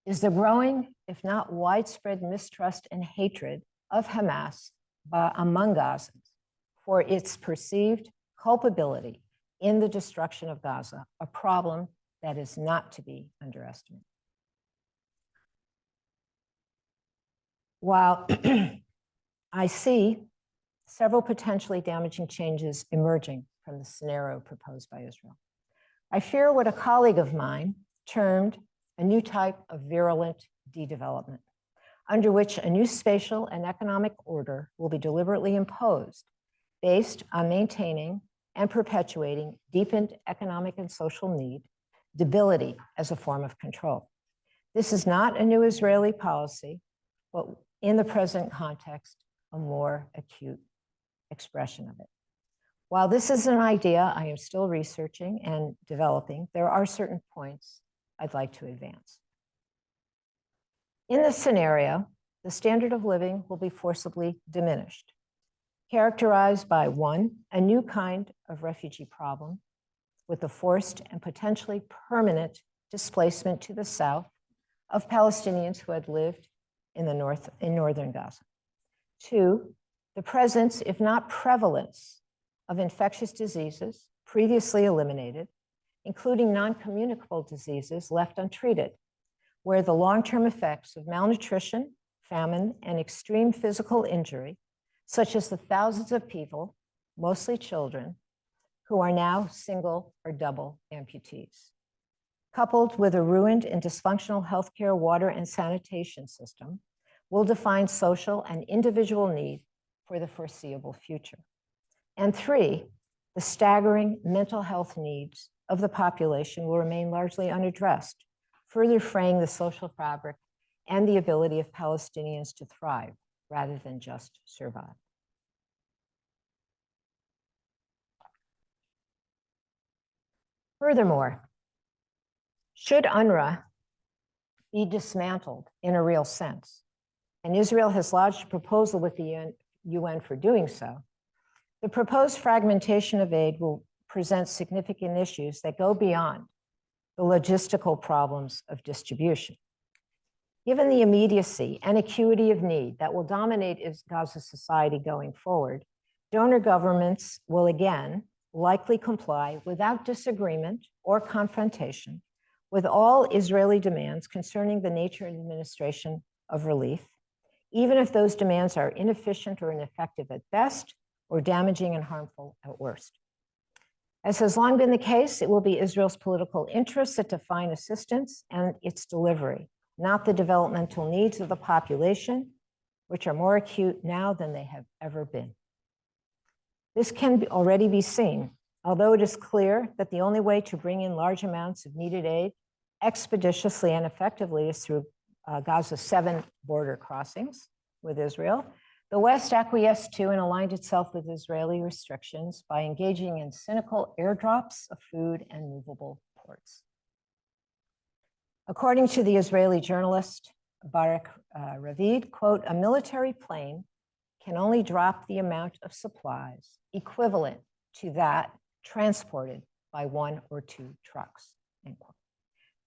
is the growing, if not widespread, mistrust and hatred of Hamas among Gazans for its perceived culpability in the destruction of Gaza, a problem that is not to be underestimated. While I see several potentially damaging changes emerging from the scenario proposed by Israel, I fear what a colleague of mine termed a new type of virulent de-development, under which a new spatial and economic order will be deliberately imposed based on maintaining and perpetuating deepened economic and social need, debility as a form of control. This is not a new Israeli policy, but in the present context, a more acute expression of it. While this is an idea I am still researching and developing, there are certain points I'd like to advance. In this scenario, the standard of living will be forcibly diminished, characterized by 1, a new kind of refugee problem with the forced and potentially permanent displacement to the south of Palestinians who had lived in northern Gaza. 2, the presence, if not prevalence, of infectious diseases previously eliminated, including non-communicable diseases left untreated, where the long-term effects of malnutrition, famine, and extreme physical injury, such as the thousands of people, mostly children, who are now single or double amputees, coupled with a ruined and dysfunctional healthcare, water, and sanitation system, will define social and individual need for the foreseeable future. And 3, the staggering mental health needs of the population will remain largely unaddressed, further fraying the social fabric and the ability of Palestinians to thrive rather than just survive. Furthermore, should UNRWA be dismantled in a real sense, and Israel has lodged a proposal with the UN for doing so, the proposed fragmentation of aid will present significant issues that go beyond the logistical problems of distribution. Given the immediacy and acuity of need that will dominate Gaza society going forward, donor governments will again likely comply without disagreement or confrontation with all Israeli demands concerning the nature and administration of relief, even if those demands are inefficient or ineffective at best, or damaging and harmful at worst. As has long been the case, it will be Israel's political interests that define assistance and its delivery, not the developmental needs of the population, which are more acute now than they have ever been. This can already be seen, although it is clear that the only way to bring in large amounts of needed aid expeditiously and effectively is through Gaza's 7 border crossings with Israel. The West acquiesced to and aligned itself with Israeli restrictions by engaging in cynical airdrops of food and movable ports. According to the Israeli journalist Barak Ravid, quote, a military plane can only drop the amount of supplies equivalent to that transported by 1 or 2 trucks, end quote.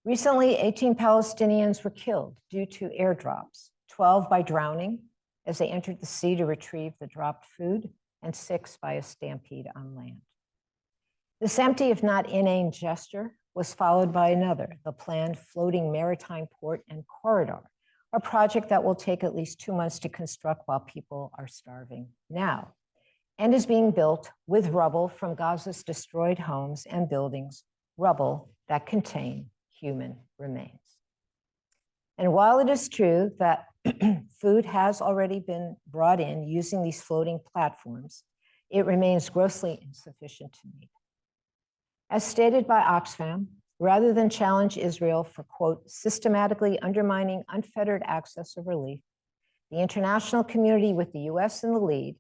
Recently, 18 Palestinians were killed due to airdrops, 12 by drowning as they entered the sea to retrieve the dropped food, and 6 by a stampede on land. This empty, if not inane gesture was followed by another, the planned floating maritime port and corridor, a project that will take at least 2 months to construct while people are starving now, and is being built with rubble from Gaza's destroyed homes and buildings, rubble that contain human remains. And while it is true that food has already been brought in using these floating platforms, it remains grossly insufficient to meet. As stated by Oxfam, rather than challenge Israel for, quote, systematically undermining unfettered access of relief, the international community, with the US in the lead,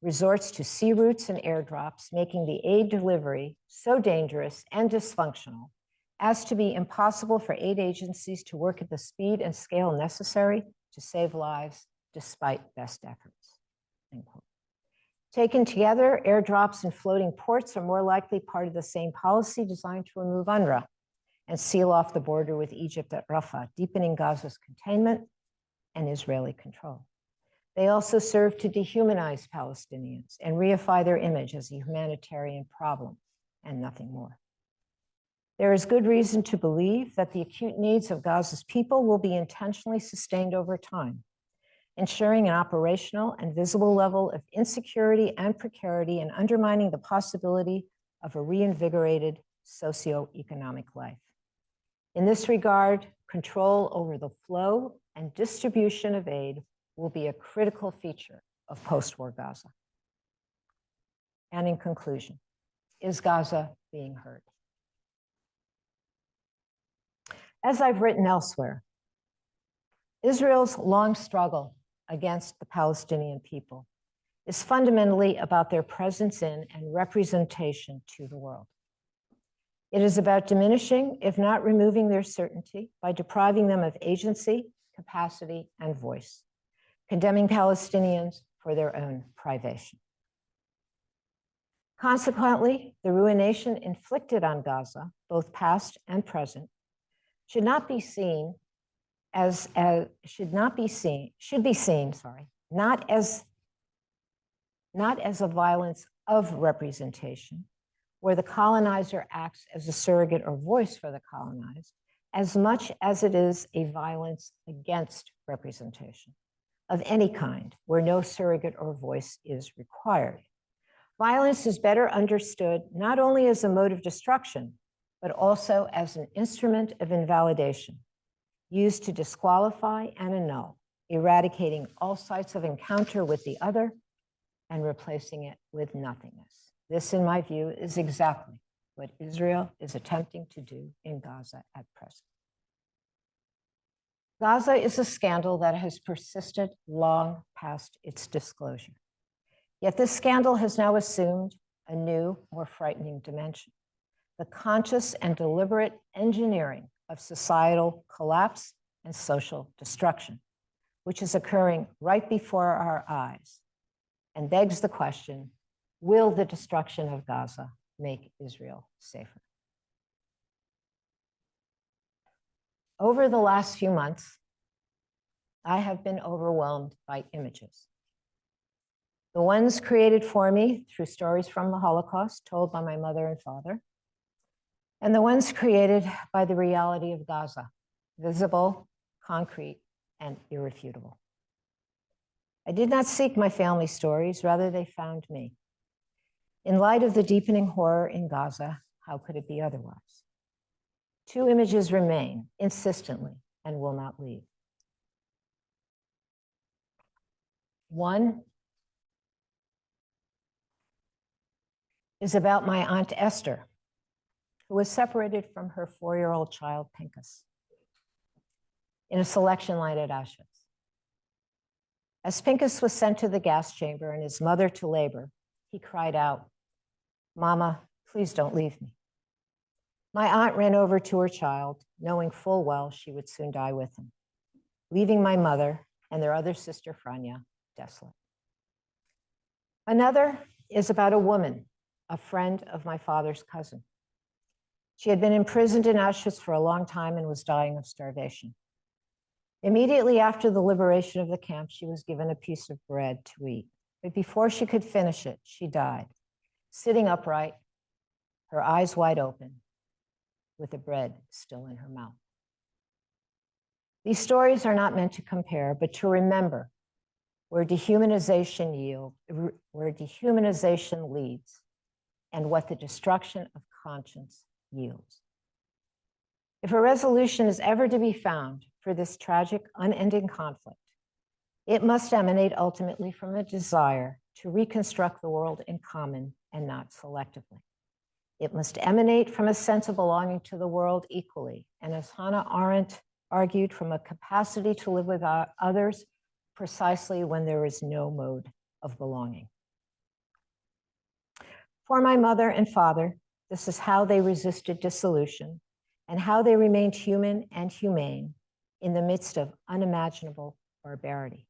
resorts to sea routes and airdrops, making the aid delivery so dangerous and dysfunctional as to be impossible for aid agencies to work at the speed and scale necessary to save lives despite best efforts, end quote. Taken together, airdrops and floating ports are more likely part of the same policy designed to remove UNRWA and seal off the border with Egypt at Rafah, deepening Gaza's containment and Israeli control. They also serve to dehumanize Palestinians and reify their image as a humanitarian problem and nothing more. There is good reason to believe that the acute needs of Gaza's people will be intentionally sustained over time, ensuring an operational and visible level of insecurity and precarity and undermining the possibility of a reinvigorated socioeconomic life. In this regard, control over the flow and distribution of aid will be a critical feature of post-war Gaza. And in conclusion, is Gaza being heard? As I've written elsewhere, Israel's long struggle against the Palestinian people is fundamentally about their presence in and representation to the world. It is about diminishing, if not removing, their certainty by depriving them of agency, capacity, and voice, condemning Palestinians for their own privation. Consequently, the ruination inflicted on Gaza, both past and present, should be seen not as a violence of representation, where the colonizer acts as a surrogate or voice for the colonized, as much as it is a violence against representation of any kind, where no surrogate or voice is required. Violence is better understood not only as a mode of destruction, but also as an instrument of invalidation, used to disqualify and annul, eradicating all sites of encounter with the other and replacing it with nothingness. This, in my view, is exactly what Israel is attempting to do in Gaza at present. Gaza is a scandal that has persisted long past its disclosure. Yet this scandal has now assumed a new, more frightening dimension. the conscious and deliberate engineering of societal collapse and social destruction, which is occurring right before our eyes, and begs the question, will the destruction of Gaza make Israel safer? Over the last few months, I have been overwhelmed by images. The ones created for me through stories from the Holocaust told by my mother and father, and the ones created by the reality of Gaza, visible, concrete, and irrefutable. I did not seek my family stories, rather they found me. In light of the deepening horror in Gaza, how could it be otherwise? Two images remain insistently and will not leave. One is about my Aunt Esther, who was separated from her 4-year-old child, Pinchas, in a selection line at Auschwitz. As Pinchas was sent to the gas chamber and his mother to labor, he cried out, "Mama, please don't leave me." My aunt ran over to her child, knowing full well she would soon die with him, leaving my mother and their other sister, Franja, desolate. Another is about a woman, a friend of my father's cousin. She had been imprisoned in Auschwitz for a long time and was dying of starvation. Immediately after the liberation of the camp, she was given a piece of bread to eat. But before she could finish it, she died, sitting upright, her eyes wide open, with the bread still in her mouth. These stories are not meant to compare, but to remember where dehumanization leads, and what the destruction of conscience yields. If a resolution is ever to be found for this tragic, unending conflict, it must emanate ultimately from a desire to reconstruct the world in common and not selectively. It must emanate from a sense of belonging to the world equally, and as Hannah Arendt argued, from a capacity to live with others precisely when there is no mode of belonging. For my mother and father, this is how they resisted dissolution and how they remained human and humane in the midst of unimaginable barbarity.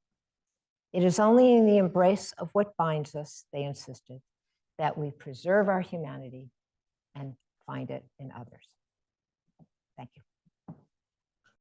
It is only in the embrace of what binds us, they insisted, that we preserve our humanity and find it in others. Thank you.